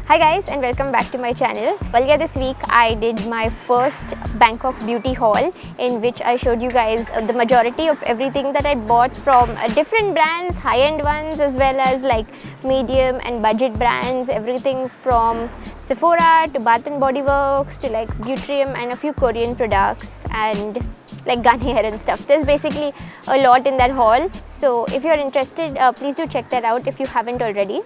Hi guys and welcome back to my channel. Earlier this week I did my first Bangkok beauty haul in which I showed you guys the majority of everything that I bought from different brands, high-end ones as well as like medium and budget brands, everything from Sephora to Bath and Body Works to like Beautrium and a few Korean products and like Garnier and stuff. There's basically a lot in that haul. So if you're interested, please do check that out if you haven't already.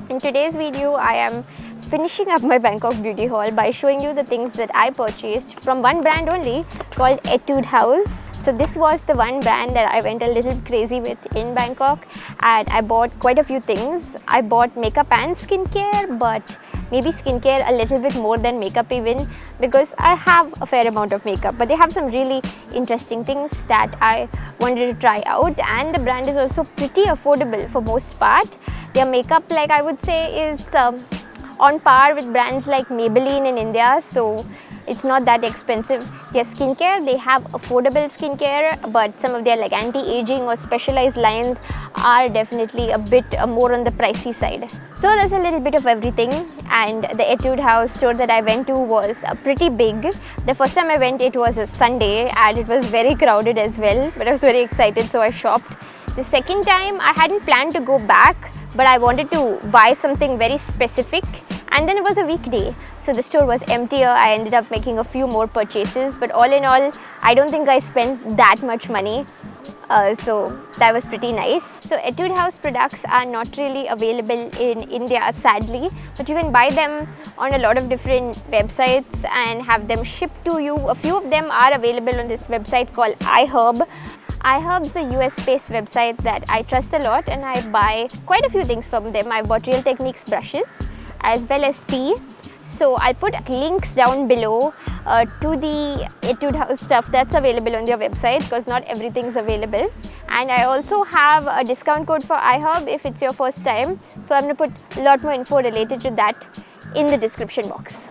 In today's video, I am finishing up my Bangkok beauty haul by showing you the things that I purchased from one brand only called Etude House. So this was the one brand that I went a little crazy with in Bangkok and I bought quite a few things. I bought makeup and skincare, but maybe skincare a little bit more than makeup even because I have a fair amount of makeup, but they have some really interesting things that I wanted to try out, and the brand is also pretty affordable for most part. Their makeup, like I would say, is on par with brands like Maybelline in India, so it's not that expensive. Their skincare, they have affordable skincare, but some of their like anti-aging or specialized lines are definitely a bit more on the pricey side. So there's a little bit of everything, and the Etude House store that I went to was pretty big. The first time I went, it was a Sunday and it was very crowded as well, but I was very excited, so I shopped. The second time, I hadn't planned to go back, but I wanted to buy something very specific, and then it was a weekday, so the store was emptier. I ended up making a few more purchases, but all in all, I don't think I spent that much money, so that was pretty nice. So Etude House products are not really available in India, sadly, but you can buy them on a lot of different websites and have them shipped to you. A few of them are available on this website called iHerb. iHerb is a US-based website that I trust a lot, and I buy quite a few things from them. I bought Real Techniques brushes as well as tea. So I'll put links down below to the Etude House stuff that's available on their website because not everything is available. And I also have a discount code for iHerb if it's your first time. So I'm going to put a lot more info related to that in the description box.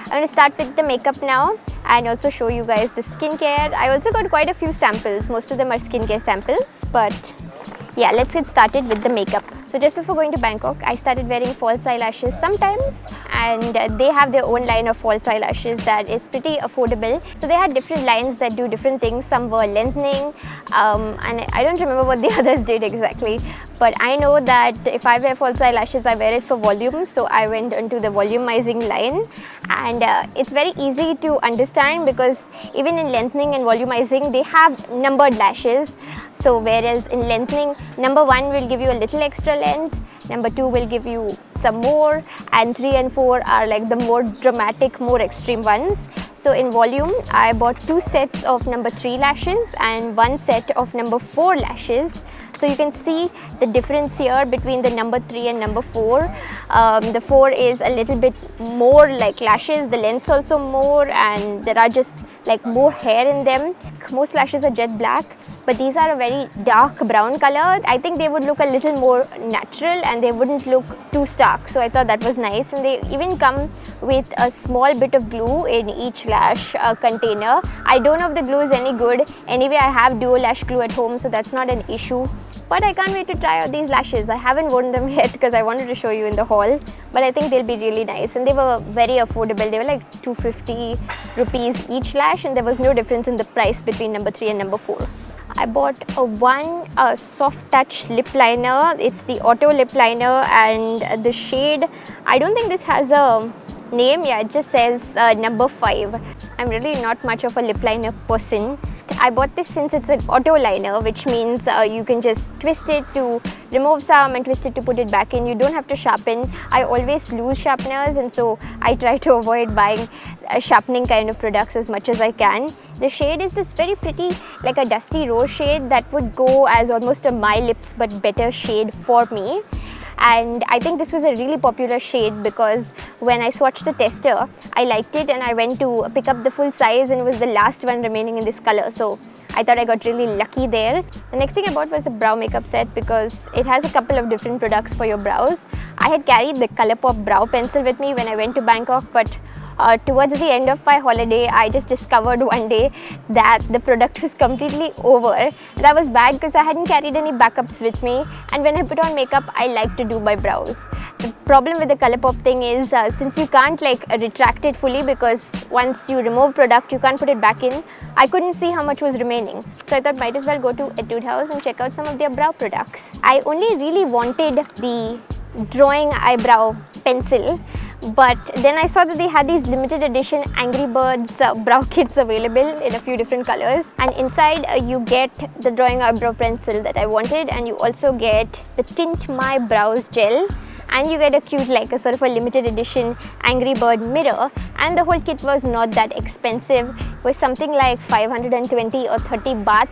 I'm going to start with the makeup now and also show you guys the skincare. I also got quite a few samples. Most of them are skincare samples, but yeah, let's get started with the makeup. So just before going to Bangkok, I started wearing false eyelashes sometimes, and they have their own line of false eyelashes that is pretty affordable. So they had different lines that do different things. Some were lengthening, and I don't remember what the others did exactly, but I know that if I wear false eyelashes, I wear it for volume, so I went into the volumizing line, and it's very easy to understand because even in lengthening and volumizing, they have numbered lashes. So whereas in lengthening, number 1 will give you a little extra length, number 2 will give you some more, and 3 and 4 are like the more dramatic, more extreme ones. So in volume, I bought 2 sets of number 3 lashes and 1 set of number 4 lashes. So you can see the difference here between the number 3 and number 4. The 4 is a little bit more like lashes, the length's also more, and there are just like more hair in them. Most lashes are jet black, but these are a very dark brown color. I think they would look a little more natural and they wouldn't look too stark. So I thought that was nice, and they even come with a small bit of glue in each lash container. I don't know if the glue is any good. Anyway, I have duo lash glue at home, so that's not an issue. But I can't wait to try out these lashes. I haven't worn them yet because I wanted to show you in the haul, but I think they'll be really nice, and they were very affordable. They were like 250 rupees each lash, and there was no difference in the price between number 3 and number 4. I bought one soft touch lip liner. It's the Auto lip liner, and the shade, I don't think this has a name. Yeah, it just says number 5. I'm really not much of a lip liner person. I bought this since it's an auto liner, which means you can just twist it to remove some and twist it to put it back in. You don't have to sharpen. I always lose sharpeners, and so I try to avoid buying sharpening kind of products as much as I can. The shade is this very pretty, like a dusty rose shade that would go as almost a My Lips but better shade for me. And I think this was a really popular shade because when I swatched the tester, I liked it and I went to pick up the full size and it was the last one remaining in this color. So I thought I got really lucky there. The next thing I bought was a brow makeup set because it has a couple of different products for your brows. I had carried the Colourpop brow pencil with me when I went to Bangkok, but towards the end of my holiday, I just discovered one day that the product was completely over. That was bad because I hadn't carried any backups with me, and when I put on makeup, I like to do my brows. The problem with the Colourpop thing is since you can't like retract it fully, because once you remove product you can't put it back in, I couldn't see how much was remaining. So I thought might as well go to Etude House and check out some of their brow products. I only really wanted the drawing eyebrow pencil, but then I saw that they had these limited edition Angry Birds brow kits available in a few different colors, and inside you get the drawing eyebrow pencil that I wanted, and you also get the Tint My Brows gel, and you get a cute like a sort of a limited edition Angry Bird mirror. And the whole kit was not that expensive. It was something like 520 or 30 baht,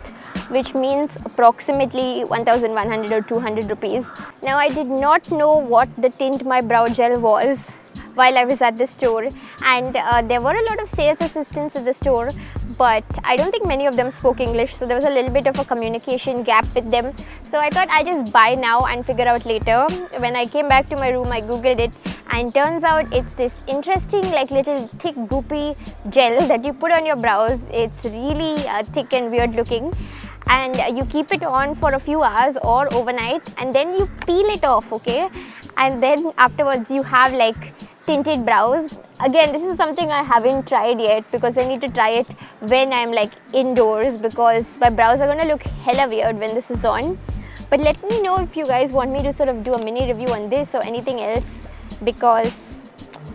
which means approximately 1100 or 200 rupees. Now I did not know what the Tint My Brow gel was while I was at the store, and there were a lot of sales assistants at the store, but I don't think many of them spoke English, so there was a little bit of a communication gap with them. So I thought I just buy now and figure out later. When I came back to my room I googled it, and turns out it's this interesting like little thick goopy gel that you put on your brows. It's really thick and weird looking, and you keep it on for a few hours or overnight, and then you peel it off, okay, and then afterwards you have like tinted brows. Again, this is something I haven't tried yet because I need to try it when I'm like indoors, because my brows are gonna look hella weird when this is on. But let me know if you guys want me to sort of do a mini review on this or anything else, because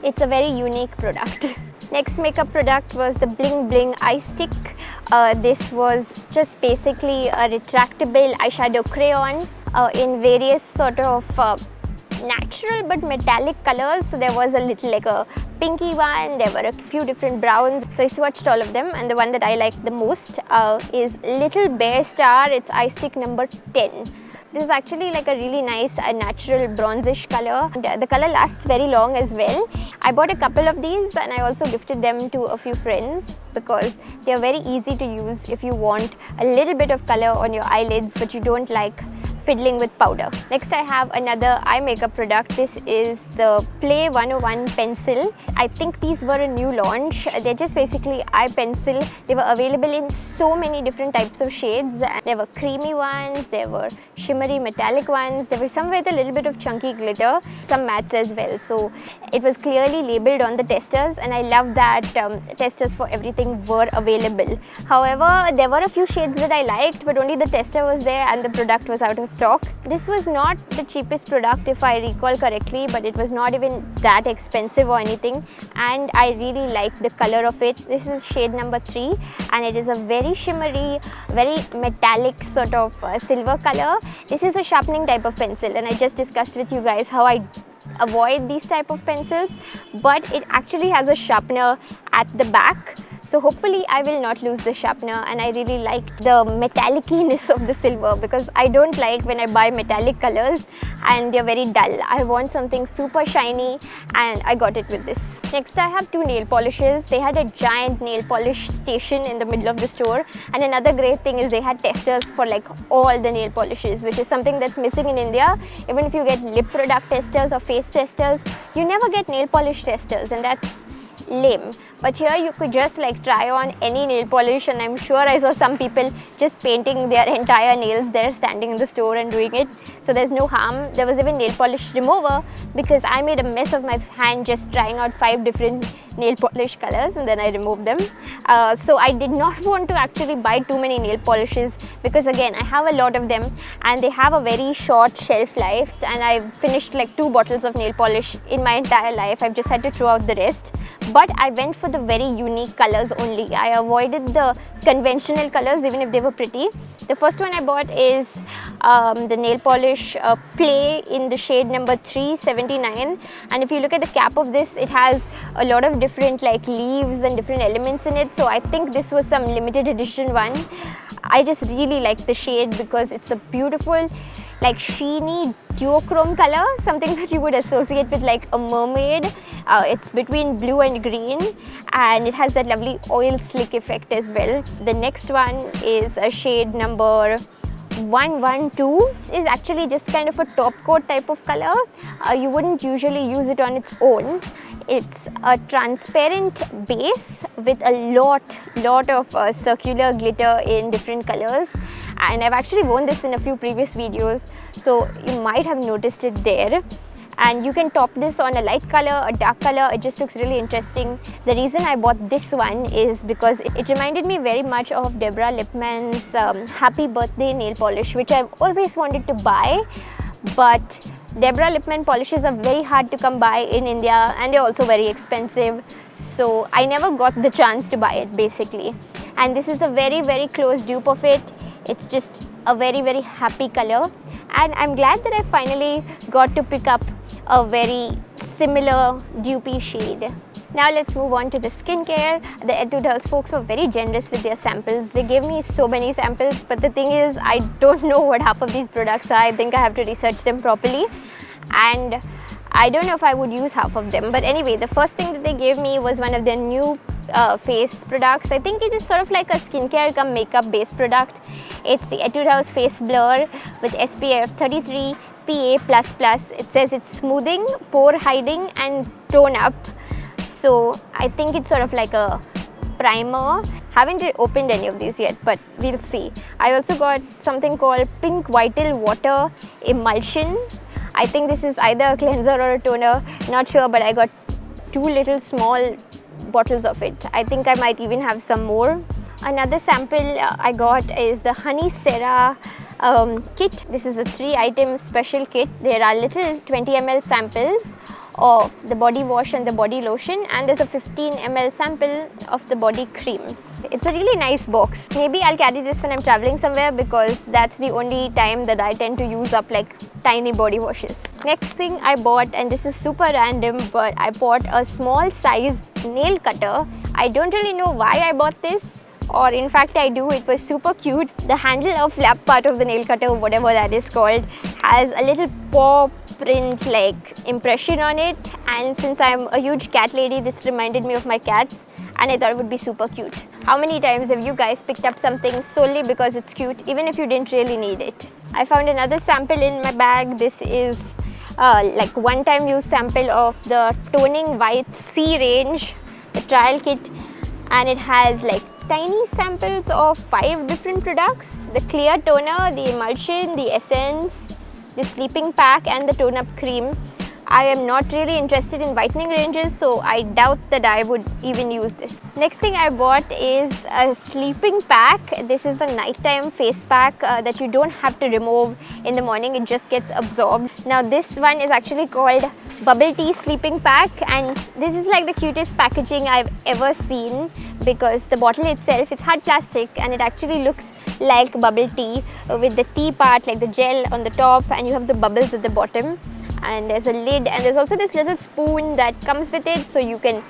it's a very unique product. Next makeup product was the Bling Ring eye stick. This was just basically a retractable eyeshadow crayon in various sort of natural but metallic colors. So there was a little like a pinky one, there were a few different browns, so I swatched all of them, and the one that I liked the most is Little Bear Star. It's eye stick number 10. This is actually like a really nice natural bronzish color. The color lasts very long as well. I bought a couple of these and I also gifted them to a few friends because they are very easy to use if you want a little bit of color on your eyelids but you don't like fiddling with powder. Next I have another eye makeup product. This is the Play 101 pencil. I think these were a new launch. They're just basically eye pencil. They were available in so many different types of shades. There were creamy ones, there were shimmery metallic ones, there were some with a little bit of chunky glitter, some mattes as well. So it was clearly labelled on the testers, and I love that testers for everything were available. However, there were a few shades that I liked, but only the tester was there and the product was out of stock. This was not the cheapest product if I recall correctly, but it was not even that expensive or anything, and I really liked the color of it. This is shade number 3 and it is a very shimmery, very metallic sort of silver color. This is a sharpening type of pencil, and I just discussed with you guys how I avoid these type of pencils, but it actually has a sharpener at the back. So hopefully I will not lose the sharpener, and I really like the metalliciness of the silver because I don't like when I buy metallic colors and they're very dull. I want something super shiny, and I got it with this. Next I have 2 nail polishes. They had a giant nail polish station in the middle of the store, and another great thing is they had testers for like all the nail polishes, which is something that's missing in India. Even if you get lip product testers or face testers, you never get nail polish testers, and that's lame. But here you could just like try on any nail polish, and I'm sure I saw some people just painting their entire nails there standing in the store and doing it, so there's no harm. There was even nail polish remover because I made a mess of my hand just trying out 5 different nail polish colors and then I removed them. So I did not want to actually buy too many nail polishes because again I have a lot of them and they have a very short shelf life, and I've finished like 2 bottles of nail polish in my entire life. I've just had to throw out the rest. But I went for the very unique colors only. I avoided the conventional colors even if they were pretty. The first one I bought is the nail polish Play in the shade number 379, and if you look at the cap of this, it has a lot of different like leaves and different elements in it, so I think this was some limited edition one. I just really like the shade because it's a beautiful like sheeny duochrome color, something that you would associate with like a mermaid. It's between blue and green, and it has that lovely oil slick effect as well. The next one is a shade number 112. Is actually just kind of a top coat type of color. You wouldn't usually use it on its own. It's a transparent base with a lot of circular glitter in different colors, and I've actually worn this in a few previous videos, so you might have noticed it there. and you can top this on a light color, a dark color. It just looks really interesting. The reason I bought this one is because it reminded me very much of Deborah Lipman's Happy Birthday nail polish, which I've always wanted to buy, but Deborah Lipman polishes are very hard to come by in India and they're also very expensive, so I never got the chance to buy it basically. And this is a very close dupe of it. It's just a very happy color, and I'm glad that I finally got to pick up a very similar dupey shade. Now let's move on to the skincare. The Etude House folks were very generous with their samples. They gave me so many samples, but the thing is, I don't know what half of these products are. I think I have to research them properly, and I don't know if I would use half of them. But anyway, the first thing that they gave me was one of their new face products. I think it is sort of like a skincare cum makeup base product. It's the Etude House Face Blur with SPF 33 PA++. It says it's smoothing, pore hiding and tone up. So I think it's sort of like a primer. Haven't opened any of these yet, but we'll see. I also got something called Pink Vital Water Emulsion. I think this is either a cleanser or a toner, not sure, but I got 2 little small bottles of it. I think I might even have some more. Another sample I got is the Honey Sera kit. This is a 3-item special kit. There are little 20 ml samples of the body wash and the body lotion, and there's a 15 ml sample of the body cream. It's a really nice box. Maybe I'll carry this when I'm traveling somewhere, because that's the only time that I tend to use up like tiny body washes. Next thing I bought, and this is super random, but I bought a small size nail cutter. I don't really know why I bought this, or in fact I do. It was super cute. The handle of flap part of the nail cutter, whatever that is called, has a little paw print like impression on it, and since I'm a huge cat lady, this reminded me of my cats, and I thought it would be super cute. How many times have you guys picked up something solely because it's cute, even if you didn't really need it? I found another sample in my bag. This is like one-time use sample of the Toning White C range, the trial kit, and it has like tiny samples of 5 different products: the clear toner, the emulsion, the essence, the sleeping pack and the tone up cream. I am not really interested in whitening ranges, so I doubt that I would even use this. Next thing I bought is a sleeping pack. This is a nighttime face pack that you don't have to remove in the morning, it just gets absorbed. Now this one is actually called Bubble Tea Sleeping Pack, and this is like the cutest packaging I've ever seen, because the bottle itself, it's hard plastic and it actually looks like bubble tea with the tea part, like the gel on the top, and you have the bubbles at the bottom, and there's a lid, and there's also this little spoon that comes with it, so you can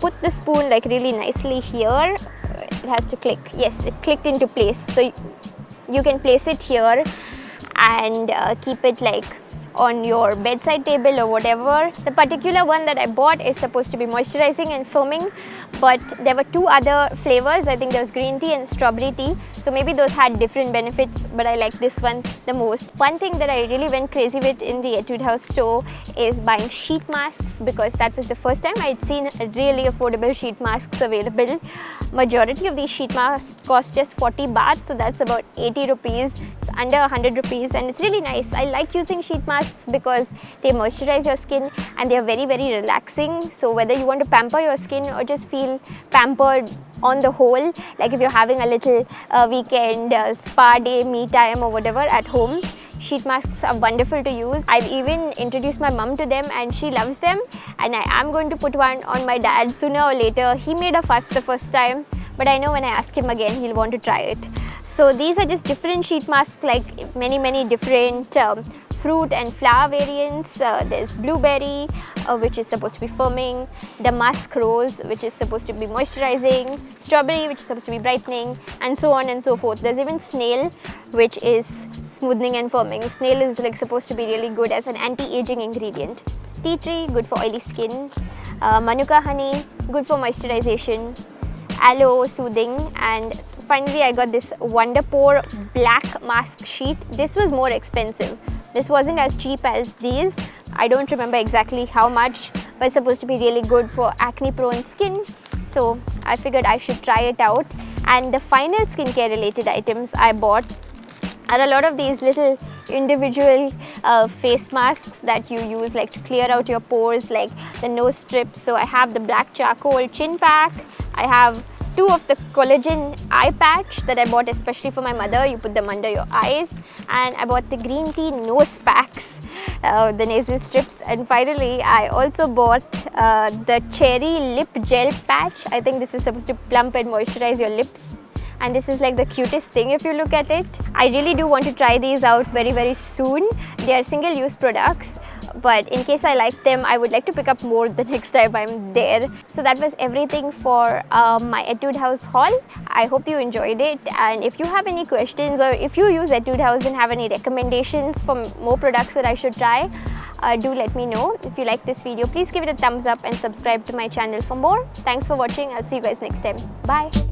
put the spoon like really nicely here. It has to click. Yes, it clicked into place, so you can place it here and keep it like on your bedside table or whatever. The particular one that I bought is supposed to be moisturizing and firming, but there were 2 other flavors. I think there was green tea and strawberry tea, so maybe those had different benefits, but I like this one the most. One thing that I really went crazy with in the Etude House store is buying sheet masks, because that was the first time I'd seen really affordable sheet masks available. Majority of these sheet masks cost just 40 baht, so that's about 80 rupees. It's under 100 rupees, and it's really nice. I like using sheet masks because they moisturize your skin and they're very relaxing. So whether you want to pamper your skin or just feel pampered on the whole, like if you're having a little weekend spa day, me time or whatever at home, sheet masks are wonderful to use. I've even introduced my mum to them and she loves them, and I am going to put one on my dad sooner or later. He made a fuss the first time, but I know when I ask him again, he'll want to try it. So these are just different sheet masks, like many different fruit and flower variants. There's blueberry, which is supposed to be firming, damask rose, which is supposed to be moisturizing, strawberry, which is supposed to be brightening, and so on and so forth. There's even snail, which is smoothing and firming. Snail is like supposed to be really good as an anti-aging ingredient. Tea tree, good for oily skin. Manuka honey, good for moisturization. Aloe, soothing. And finally I got this Wonderpore black mask sheet. This was more expensive. This wasn't as cheap as these. I don't remember exactly how much, but it's supposed to be really good for acne prone skin. So I figured I should try it out. And the final skincare related items I bought are a lot of these little individual face masks that you use like to clear out your pores, like the nose strips. So I have the black charcoal chin pack. I have 2 of the collagen eye patch that I bought especially for my mother. You put them under your eyes. And I bought the green tea nose packs, the nasal strips. And finally, I also bought the cherry lip gel patch. I think this is supposed to plump and moisturize your lips. And this is like the cutest thing if you look at it. I really do want to try these out very soon. They are single-use products, but in case I like them, I would like to pick up more the next time I'm there. So that was everything for my Etude House haul. I hope you enjoyed it, and if you have any questions or if you use Etude House and have any recommendations for more products that I should try, do let me know. If you like this video, please give it a thumbs up and subscribe to my channel for more. Thanks for watching. I'll see you guys next time. Bye.